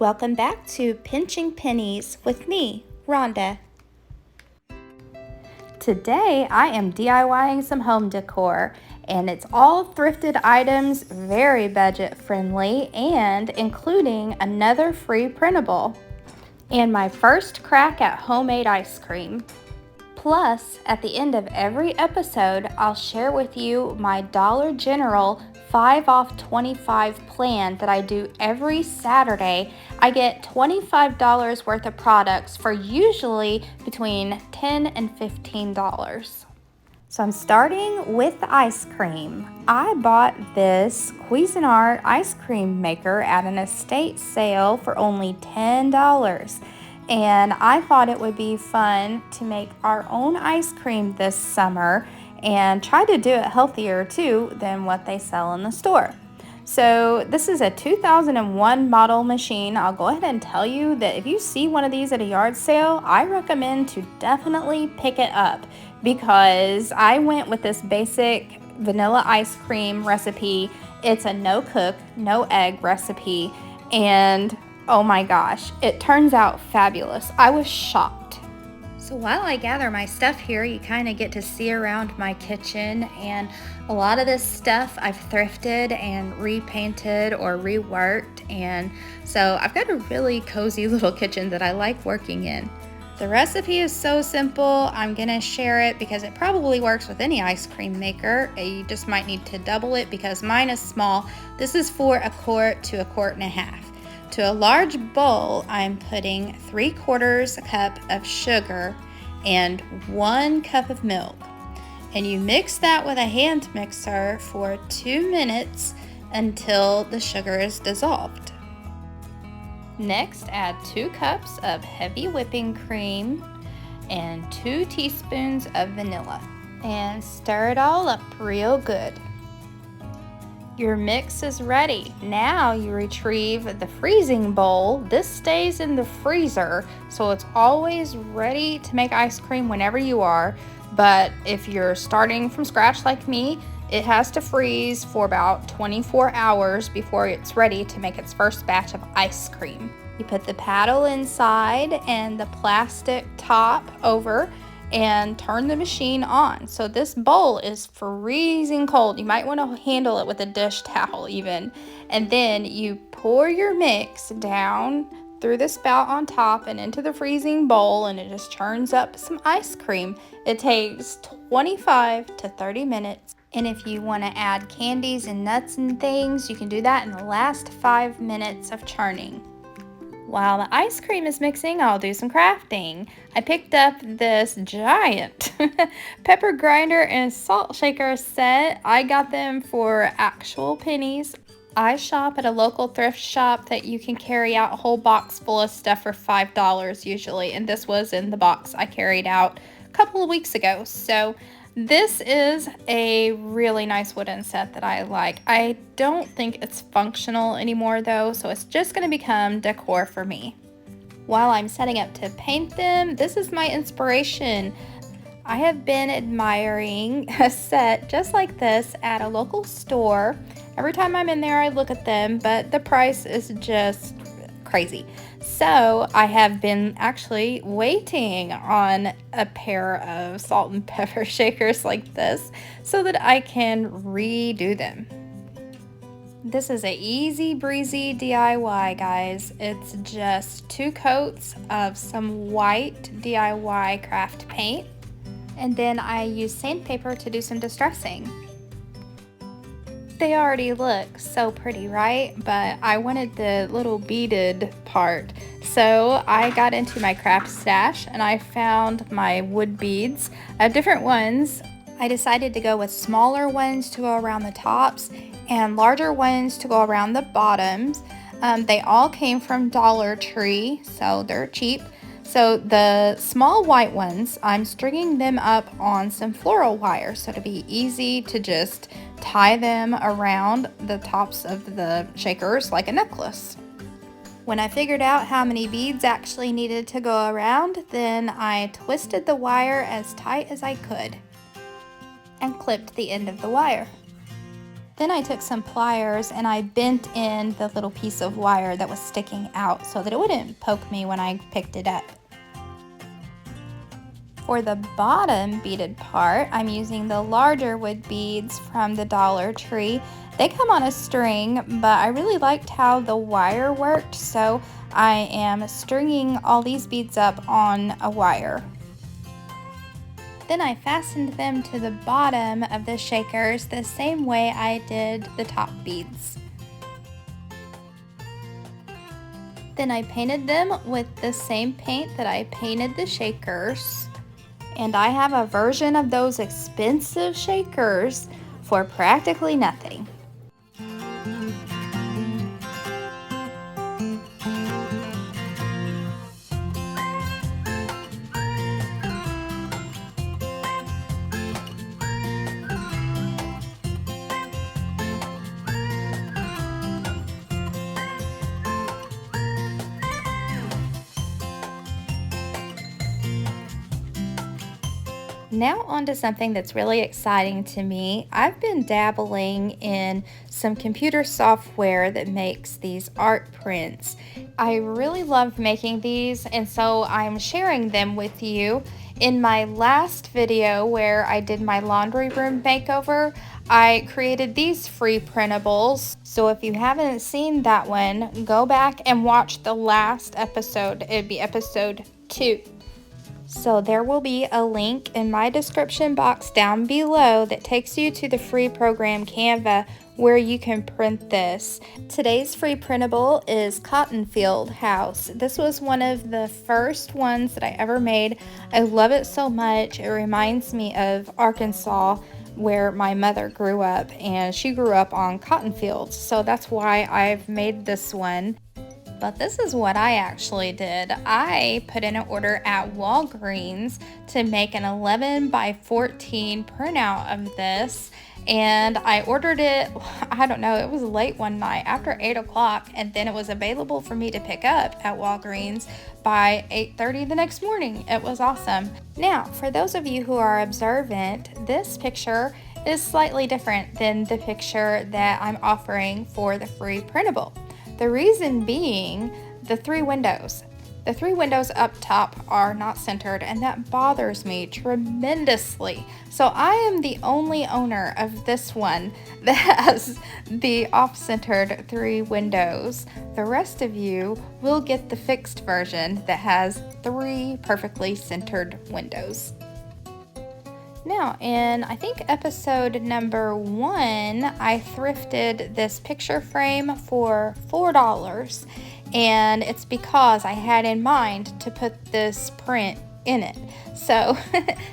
Welcome back to Pinching Pennies with me, Rhonda. Today I am DIYing some home decor, and it's all thrifted items, very budget friendly, and including another free printable. And my first crack at homemade ice cream. Plus, at the end of every episode, I'll share with you my Dollar General 5 off 25 plan that I do every Saturday. I get $25 worth of products for usually between $10 and $15. So I'm starting with the ice cream. I bought this Cuisinart ice cream maker at an estate sale for only $10. And I thought it would be fun to make our own ice cream this summer and try to do it healthier too than what they sell in the store. So this is a 2001 model machine. I'll go ahead and tell you that if you see one of these at a yard sale, I recommend to definitely pick it up because I went with this basic vanilla ice cream recipe. It's a no cook, no egg recipe, and oh my gosh, it turns out fabulous. I was shocked. So while I gather my stuff here, you kind of get to see around my kitchen, and a lot of this stuff I've thrifted and repainted or reworked, and so I've got a really cozy little kitchen that I like working in. The recipe is so simple. I'm gonna share it because it probably works with any ice cream maker. You just might need to double it because mine is small. This is for a quart to a quart and a half. To a large bowl, I'm putting 3/4 cup of sugar and 1 cup of milk. And you mix that with a hand mixer for 2 minutes until the sugar is dissolved. Next, add 2 cups of heavy whipping cream and 2 teaspoons of vanilla. And stir it all up real good. Your mix is ready. Now you retrieve the freezing bowl. This stays in the freezer, so it's always ready to make ice cream whenever you are. But if you're starting from scratch like me, it has to freeze for about 24 hours before it's ready to make its first batch of ice cream. You put the paddle inside and the plastic top over and turn the machine on. So this bowl is freezing cold. You might want to handle it with a dish towel even. And then you pour your mix down through the spout on top and into the freezing bowl, and it just churns up some ice cream. It takes 25 to 30 minutes. And if you want to add candies and nuts and things, you can do that in the last 5 minutes of churning. While the ice cream is mixing, I'll do some crafting. I picked up this giant pepper grinder and salt shaker set. I got them for actual pennies. I shop at a local thrift shop that you can carry out a whole box full of stuff for $5 usually, and this was in the box I carried out a couple of weeks ago. So this is a really nice wooden set that I like. I don't think it's functional anymore though, so it's just going to become decor for me. While I'm setting up to paint them, this is my inspiration. I have been admiring a set just like this at a local store. Every time I'm in there, I look at them, but the price is just crazy. So I have been actually waiting on a pair of salt and pepper shakers like this so that I can redo them. This is an easy breezy DIY, guys. It's just 2 coats of some white DIY craft paint, and then I use sandpaper to do some distressing. They already look so pretty, right? But I wanted the little beaded part. So I got into my craft stash and I found my wood beads. I have different ones. I decided to go with smaller ones to go around the tops and larger ones to go around the bottoms. They all came from Dollar Tree, so they're cheap. So the small white ones, I'm stringing them up on some floral wire so it'll be easy to just tie them around the tops of the shakers like a necklace. When I figured out how many beads actually needed to go around, then I twisted the wire as tight as I could and clipped the end of the wire. Then I took some pliers and I bent in the little piece of wire that was sticking out so that it wouldn't poke me when I picked it up. For the bottom beaded part, I'm using the larger wood beads from the Dollar Tree. They come on a string, but I really liked how the wire worked, so I am stringing all these beads up on a wire. Then I fastened them to the bottom of the shakers the same way I did the top beads. Then I painted them with the same paint that I painted the shakers. And I have a version of those expensive shakers for practically nothing. Now on to something that's really exciting to me. I've been dabbling in some computer software that makes these art prints. I really love making these, and so I'm sharing them with you. In my last video where I did my laundry room makeover, I created these free printables. So if you haven't seen that one, go back and watch the last episode. It'd be episode 2. So there will be a link in my description box down below that takes you to the free program Canva where you can print this. Today's free printable is Cottonfield House. This was one of the first ones that I ever made. I love it so much. It reminds me of Arkansas, where my mother grew up, and she grew up on cotton fields. So that's why I've made this one. But this is what I actually did. I put in an order at Walgreens to make an 11 by 14 printout of this, and I ordered it, I don't know, it was late one night after 8 o'clock, and then it was available for me to pick up at Walgreens by 8:30 the next morning. It was awesome. Now, for those of you who are observant, this picture is slightly different than the picture that I'm offering for the free printable. The reason being the 3 windows. The 3 windows up top are not centered, and that bothers me tremendously. So I am the only owner of this one that has the off-centered 3 windows. The rest of you will get the fixed version that has 3 perfectly centered windows. Now, in I think episode number 1, I thrifted this picture frame for $4, and it's because I had in mind to put this print in it. So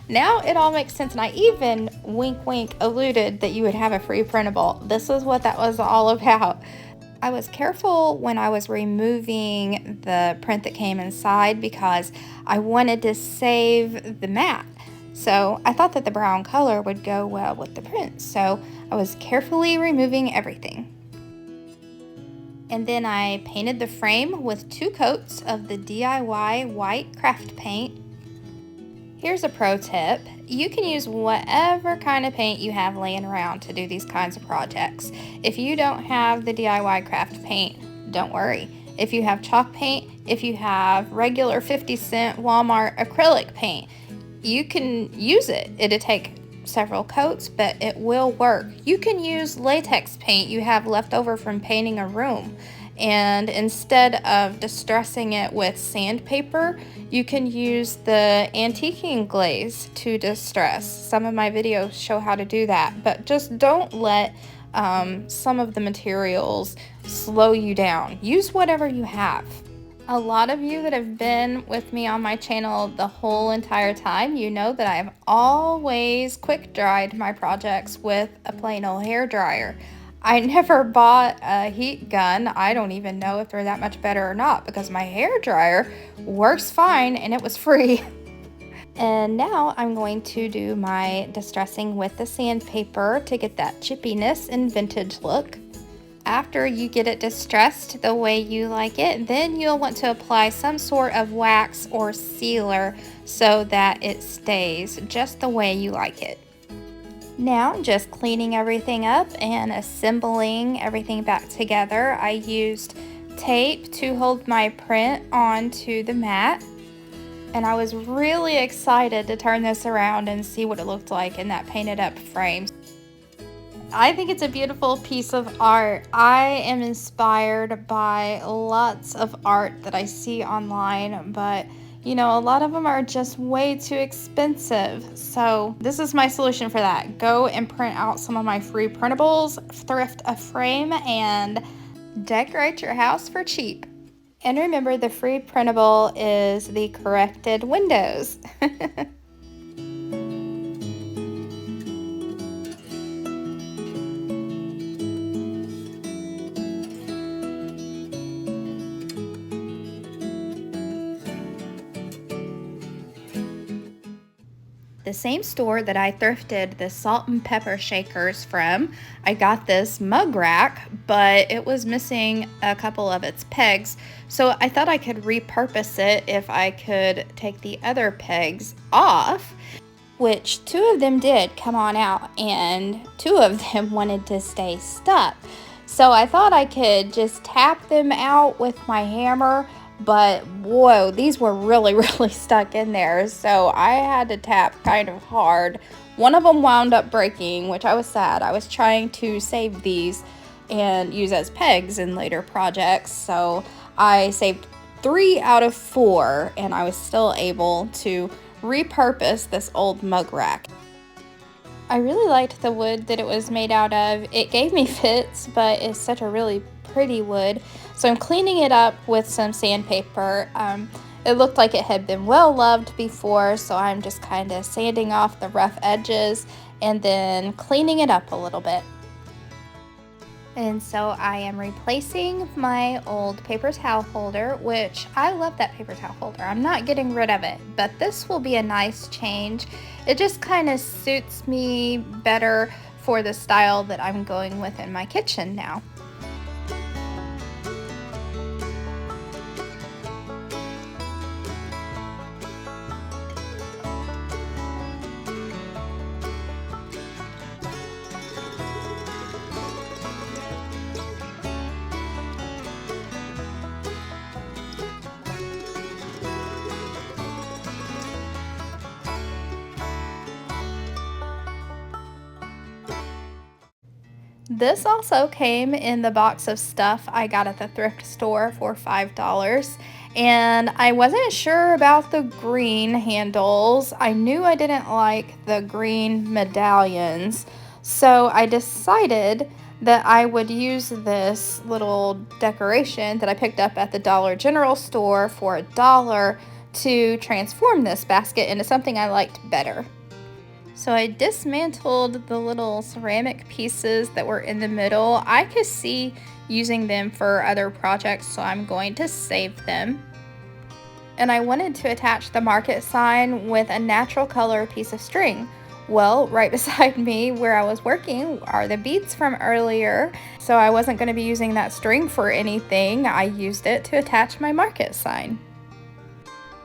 now it all makes sense, and I even wink wink alluded that you would have a free printable. This is what that was all about. I was careful when I was removing the print that came inside because I wanted to save the mat. So I thought that the brown color would go well with the print, so I was carefully removing everything. And then I painted the frame with 2 coats of the DIY white craft paint. Here's a pro tip. You can use whatever kind of paint you have laying around to do these kinds of projects. If you don't have the DIY craft paint, don't worry. If you have chalk paint, if you have regular 50-cent Walmart acrylic paint, you can use it. It'll take several coats, but it will work. You can use latex paint you have left over from painting a room, and instead of distressing it with sandpaper, you can use the antiquing glaze to distress. Some of my videos show how to do that, but just don't let some of the materials slow you down. Use whatever you have. A lot of you that have been with me on my channel the whole entire time, you know that I've always quick dried my projects with a plain old hair dryer. I never bought a heat gun. I don't even know if they're that much better or not because my hair dryer works fine and it was free. And now I'm going to do my distressing with the sandpaper to get that chippiness and vintage look. After you get it distressed the way you like it, then you'll want to apply some sort of wax or sealer so that it stays just the way you like it. Now, just cleaning everything up and assembling everything back together. I used tape to hold my print onto the mat, and I was really excited to turn this around and see what it looked like in that painted up frame. I think it's a beautiful piece of art. I am inspired by lots of art that I see online, but you know, a lot of them are just way too expensive. So this is my solution for that. Go and print out some of my free printables, thrift a frame, and decorate your house for cheap. And remember, the free printable is the corrected windows. The same store that I thrifted the salt and pepper shakers from, I got this mug rack, but it was missing a couple of its pegs. So I thought I could repurpose it if I could take the other pegs off, which 2 of them did come on out and 2 of them wanted to stay stuck. So I thought I could just tap them out with my hammer, but whoa, these were really stuck in there, so I had to tap kind of hard. One of them wound up breaking, which I was sad. I was trying to save these and use as pegs in later projects, so I saved 3 out of 4, and I was still able to repurpose this old mug rack. I really liked the wood that it was made out of. It gave me fits, but it's such a really pretty wood. So I'm cleaning it up with some sandpaper. It looked like it had been well loved before, so I'm just kind of sanding off the rough edges and then cleaning it up a little bit. And so I am replacing my old paper towel holder, which I love that paper towel holder. I'm not getting rid of it, but this will be a nice change. It just kind of suits me better for the style that I'm going with in my kitchen now. This also came in the box of stuff I got at the thrift store for $5, and I wasn't sure about the green handles. I knew I didn't like the green medallions, so I decided that I would use this little decoration that I picked up at the Dollar General store for $1 to transform this basket into something I liked better. So I dismantled the little ceramic pieces that were in the middle. I could see using them for other projects, so I'm going to save them. And I wanted to attach the market sign with a natural color piece of string. Well, right beside me where I was working are the beads from earlier, so I wasn't going to be using that string for anything. I used it to attach my market sign.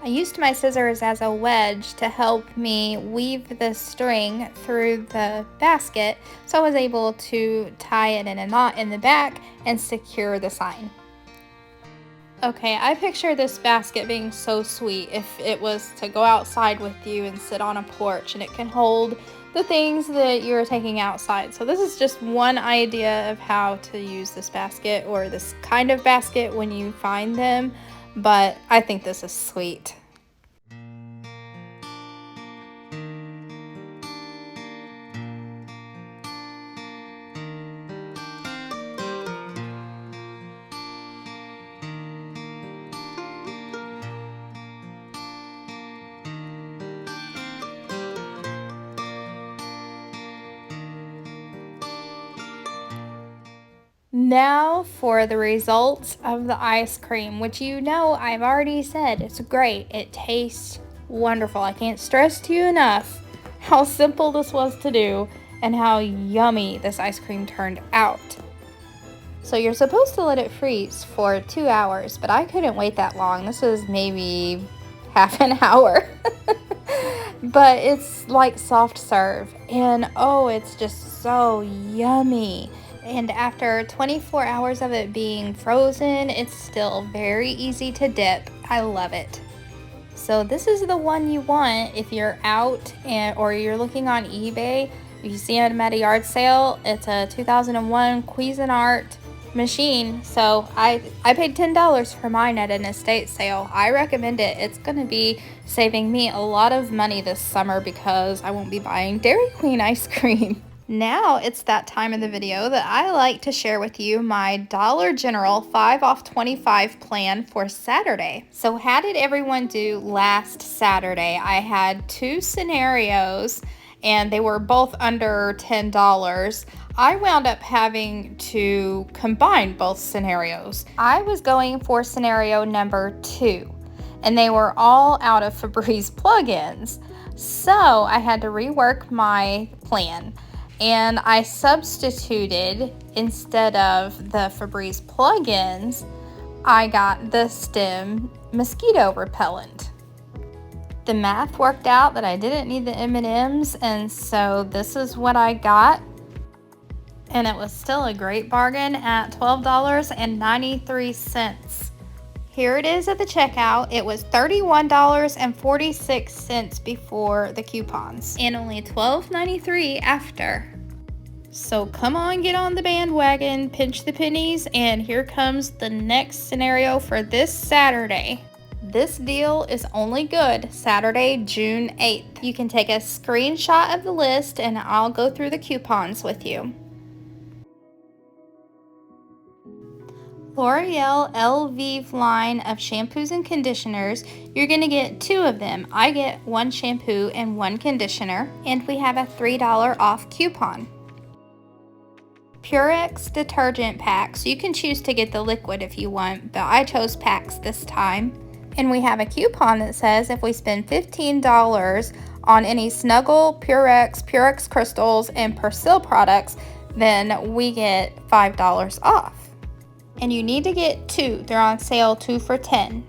I used my scissors as a wedge to help me weave the string through the basket, so I was able to tie it in a knot in the back and secure the sign. Okay, I picture this basket being so sweet if it was to go outside with you and sit on a porch, and it can hold the things that you're taking outside. So this is just one idea of how to use this basket, or this kind of basket, when you find them. But I think this is sweet. Now for the results of the ice cream, which you know I've already said it's great. It tastes wonderful. I can't stress to you enough how simple this was to do and how yummy this ice cream turned out. So you're supposed to let it freeze for 2 hours, but I couldn't wait that long. This was maybe half an hour. but it's like soft serve, and oh, it's just so yummy. And after 24 hours of it being frozen, it's still very easy to dip. I love it. So this is the one you want if you're out or you're looking on eBay. If you see them at a yard sale, it's a 2001 Cuisinart machine. So I paid $10 for mine at an estate sale. I recommend it. It's going to be saving me a lot of money this summer because I won't be buying Dairy Queen ice cream. Now it's that time of the video that I like to share with you my Dollar General 5 off 25 plan for Saturday. So how did everyone do last Saturday? I had two scenarios and they were both under $10. I wound up having to combine both scenarios. I was going for scenario number 2 and they were all out of Febreze plugins. So I had to rework my plan. And I substituted, instead of the Febreze plugins, I got the Stem mosquito repellent. The math worked out that I didn't need the M&Ms, and so this is what I got. And it was still a great bargain at $12.93. Here it is at the checkout. It was $31.46 before the coupons and only $12.93 after. So come on, get on the bandwagon, pinch the pennies, and here comes the next scenario for this Saturday. This deal is only good Saturday, June 8th. You can take a screenshot of the list and I'll go through the coupons with you. L'Oreal Elvive line of shampoos and conditioners. You're going to get 2 of them. I get 1 shampoo and 1 conditioner, and we have a $3 off coupon. Purex detergent packs. You can choose to get the liquid if you want, but I chose packs this time. And we have a coupon that says if we spend $15 on any Snuggle, Purex Crystals, and Persil products, then we get $5 off. And you need to get 2. They're on sale 2 for $10.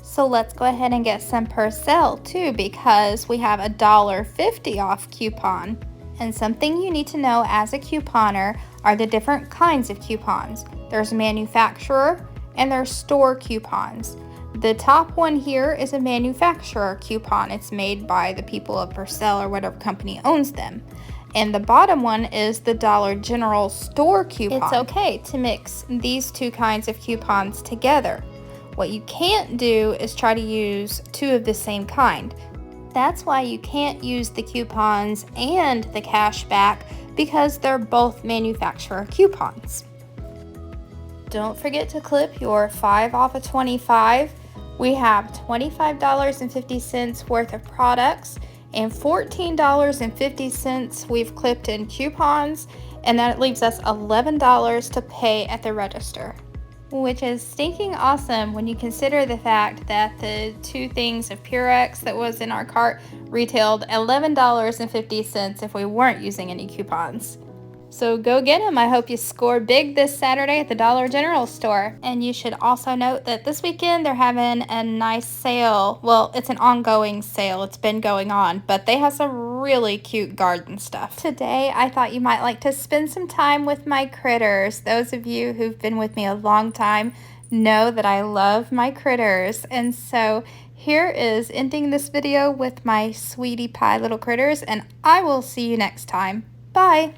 So let's go ahead and get some Persil too, because we have a $1.50 off coupon. And something you need to know as a couponer are the different kinds of coupons. There's manufacturer and there's store coupons. The top one here is a manufacturer coupon. It's made by the people of Persil or whatever company owns them. And the bottom one is the Dollar General store coupon. It's okay to mix these 2 kinds of coupons together. What you can't do is try to use 2 of the same kind. That's why you can't use the coupons and the cash back, because they're both manufacturer coupons. Don't forget to clip your 5 off of 25. We have $25.50 worth of products and $14.50 we've clipped in coupons, and that leaves us $11 to pay at the register, which is stinking awesome when you consider the fact that the 2 things of Purex that was in our cart retailed $11.50 if we weren't using any coupons. So go get them. I hope you score big this Saturday at the Dollar General store. And you should also note that this weekend they're having a nice sale. Well, it's an ongoing sale. It's been going on, but they have some really cute garden stuff. Today, I thought you might like to spend some time with my critters. Those of you who've been with me a long time know that I love my critters. And so here is ending this video with my sweetie pie little critters, and I will see you next time. Bye.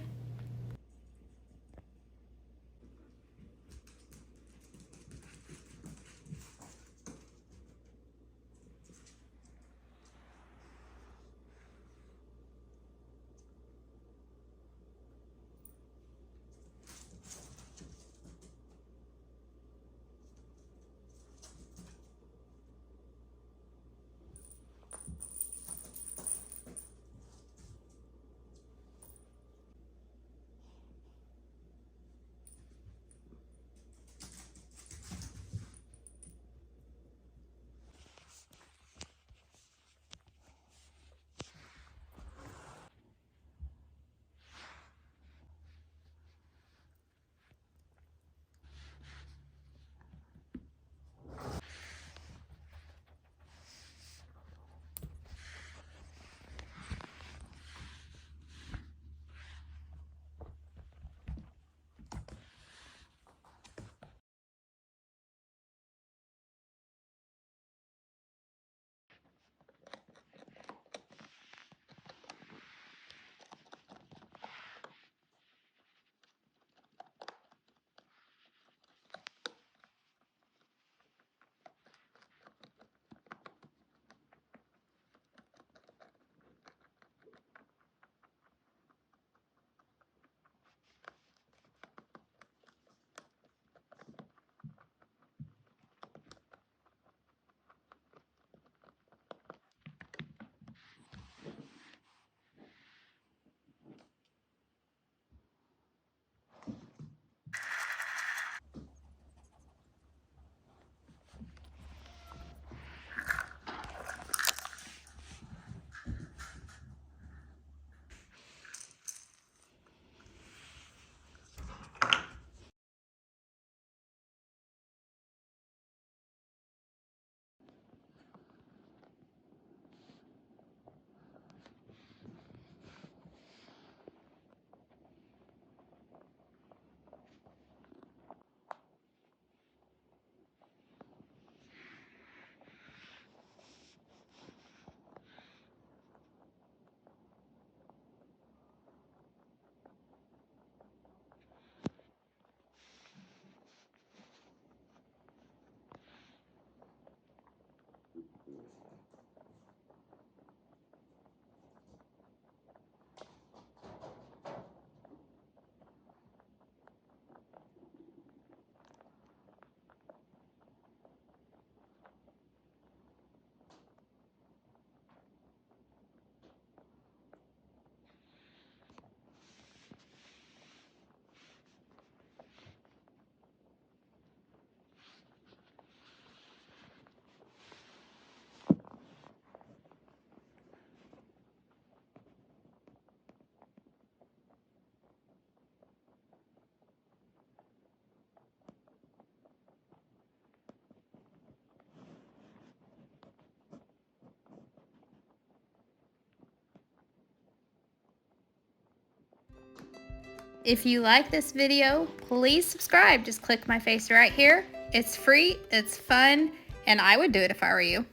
If you like this video, please subscribe. Just click my face right here. It's free, it's fun, and I would do it if I were you.